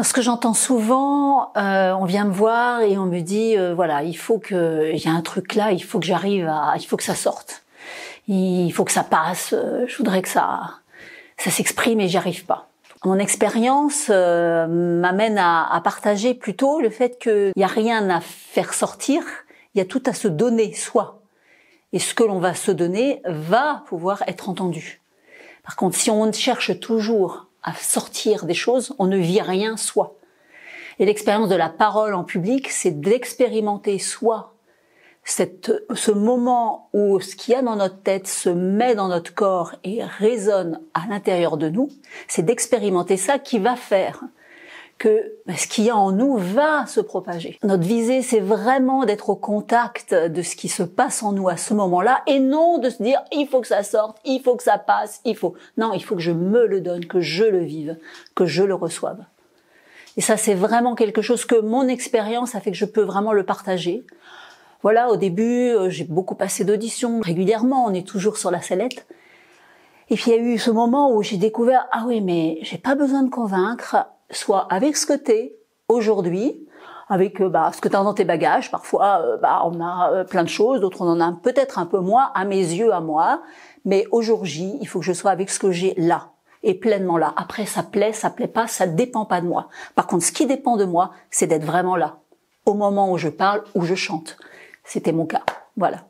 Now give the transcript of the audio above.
Ce que j'entends souvent, on vient me voir et on me dit, voilà, il y a un truc là, il faut que ça sorte. Il faut que ça passe, je voudrais que ça s'exprime et j'y arrive pas. Mon expérience m'amène à partager plutôt le fait qu'il n'y a rien à faire sortir, il y a tout à se donner soi. Et ce que l'on va se donner va pouvoir être entendu. Par contre, si on cherche toujours à sortir des choses, on ne vit rien soi. Et l'expérience de la parole en public, c'est d'expérimenter soi ce moment où ce qu'il y a dans notre tête se met dans notre corps et résonne à l'intérieur de nous. C'est d'expérimenter ça qui va faire que ce qu'il y a en nous va se propager. Notre visée, c'est vraiment d'être au contact de ce qui se passe en nous à ce moment-là et non de se dire « il faut que ça sorte, il faut que ça passe, il faut… » Non, il faut que je me le donne, que je le vive, que je le reçoive. Et ça, c'est vraiment quelque chose que mon expérience a fait que je peux vraiment le partager. Voilà, au début, j'ai beaucoup passé d'auditions. Régulièrement, on est toujours sur la sellette. Et puis, il y a eu ce moment où j'ai découvert « ah oui, mais j'ai pas besoin de convaincre ». Soit avec ce que t'es aujourd'hui, avec ce que t'as dans tes bagages. Parfois, on a plein de choses, d'autres on en a peut-être un peu moins, à mes yeux, à moi. Mais aujourd'hui, il faut que je sois avec ce que j'ai là, et pleinement là. Après, ça plaît pas, ça dépend pas de moi. Par contre, ce qui dépend de moi, c'est d'être vraiment là, au moment où je parle, où je chante. C'était mon cas. Voilà.